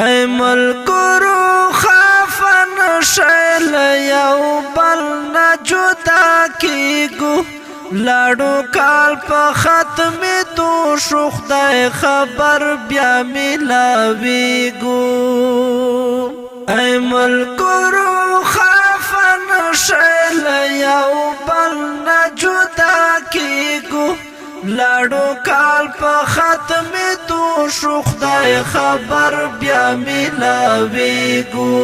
ای ملګرو خفن شیل یو بل نه جدا کیږو لاړو کال په ختم تو شو خدای خبر بیا ملاویږو ای ملګرو خفن شیل یو بل نه جدا کیږو لاړو کال په ختم تو شو خدای خبر بیا ملاویږو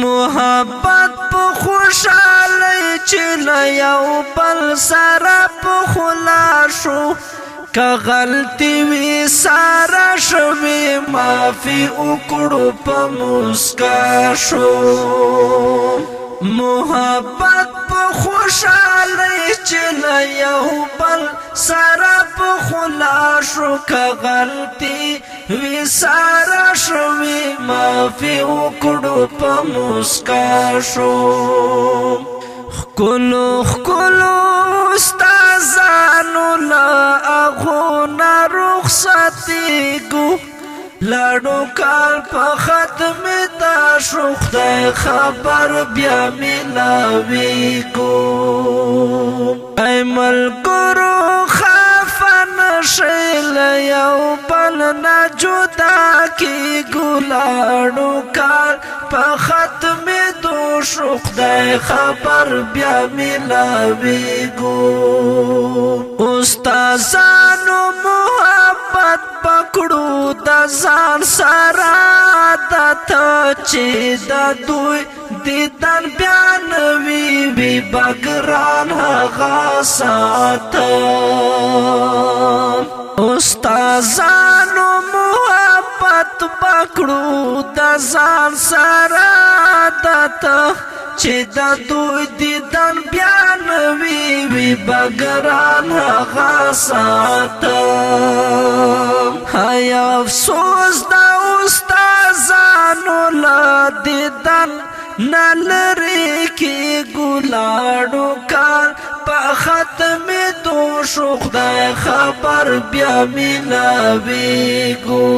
محبت په خوشحالی چې له یو بل سره په خلاصو که غلطي وي ساره شوې معافي وکړو په مسکا شو محبت په خوشحالی چې له یو بل سره په خلاصو که غلطي وی سارا شوی معافی وکړو په مسکا شو خکلو استازانو لا اغونا رخصتیگو لاړو کال په ختم تا شو خدای خبر بیا ملاویږو ای ملګرو خفن شیل یو بل نه جدا کیږو لاړو کال په ختم تو شو خدای خبر بیا ملاویږو استازانو محبت پکړو د ځان سره عادت چې د دوی دیدن بیان وی بګران هغه سات استازانو محبت پکړو د ځان سره عادت چې د دوی دیدن بیان وی بګران هغه سات هاي افسوس دا استازانو لا دیدن نلری کی ګلاړو کال په ختم تو شو خدای خبر بیا ملاویږو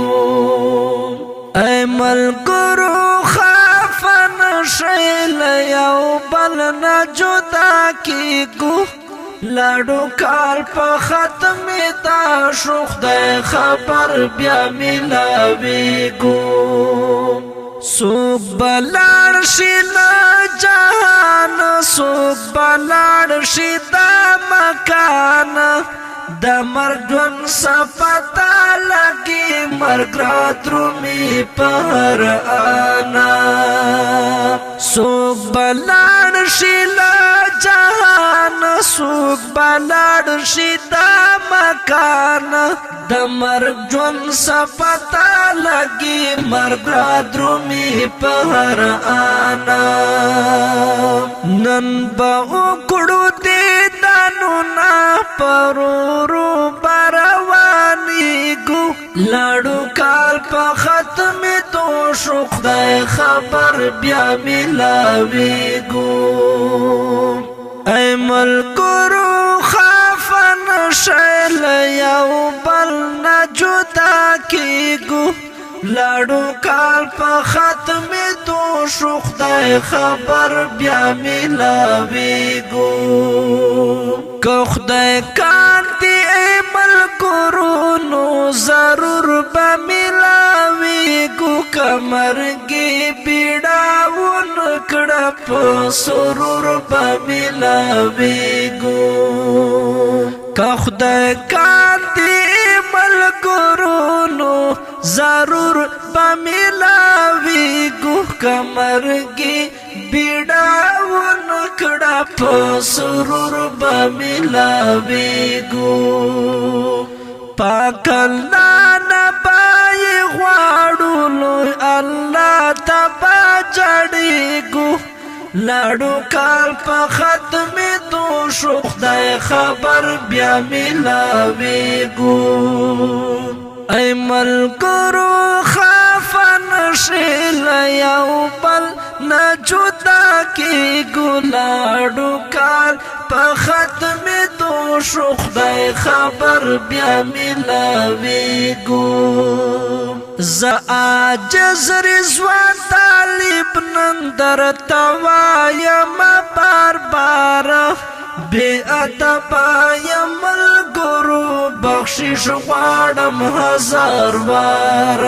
ای ملګرو خفن شیل یو بل نه جدا کیږو لاړو کال په ختم تا شو خدای خبر بیا ملاویږو سوک بلار شی جهان سوک بلار شی دا مکان دا مرگن سپتا لگی مرگ رات رومی پر آنا سوک بلار شی جهان سوک بلار شی دا مکان د مرگ جون سپتا لگی مرگ را درومی پر آنا نن با اکڑو دیدانو نا پرورو بروانی گو لاړو کال په ختم تو شو خدای خبر بیا ملاویږو ای ملګرو خفن شیل یو بل نه جدا کیږو لاړو کال په ختم تو شو خدای خبر بیا ملاویږو که خدای کانتی ای ملګرو نو ضرور به ملاویږو که مرګي بیړاون کړه په سرور به ملاویږو که خدای کانتی ملګرو نو ضرور به ملاویږو که مرګي بیړاون کړه په سرور به ملاویږو پاک الله نه پای غواړو لوی الله ته جړېږو لاړو کال په ختم تو شو خدای خبر بیا ملاویږو ای ملګرو خفن شیل یو بل نه جدا کیږو لاړو کال په ختم تو شو خدای خبر بیا ملاویږو ز عاجز رضوان طالب نن در توایم بار بار بے ادبا یم ملګرو بخشش غواړم هزار بار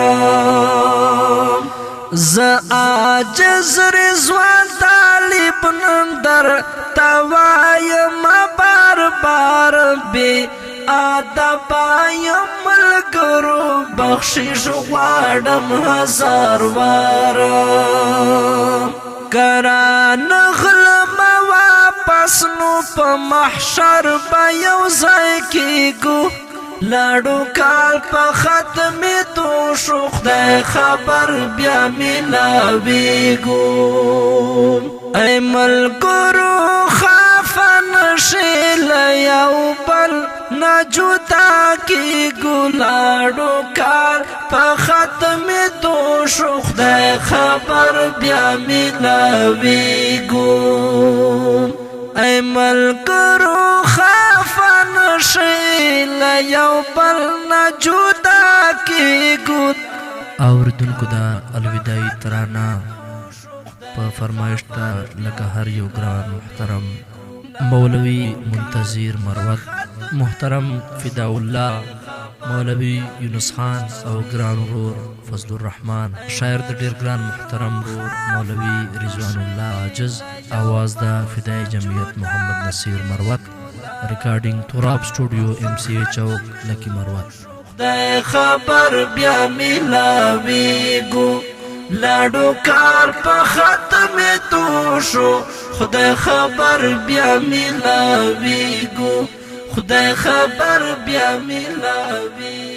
ز عاجز رضوان طالب نن در توایم بار بار بے ادبا یم ملګرو بخشش غواړم هزار بار ګران غلم واپس نو په محشر به یو ځای کېږو لاړو کال په ختم تو شو خدای خبر بیا میلاویږو ای ملګرو خفه نشئ له یو بل نه جدا کېږو لاړو کال په ختم تو شو خدای خبر بیا میلاویږو ای ملګرو خفه نشئ له یو بل نه جدا کېږو اوریدونکو دا الوداعي ترانه په فرمایش ته لکه هر یو ګران محترم مولوی منتظر مروت محترم فداء الله مولوی یونس خان او ګران ورور فضل الرحمن شاعر د ډیر ګران محترم ورور مولوی رضوان الله عاجز आवाज د فدای جمعیت محمد نصیر مروت ریکارډینګ تراب سټوډیو MCA چوک لکی مروت خدای خبر بیا میلاویږو لاړو کار په ختم تو شو خدای خبر بیا میلاویږو خدای خبر بیا میلاویږو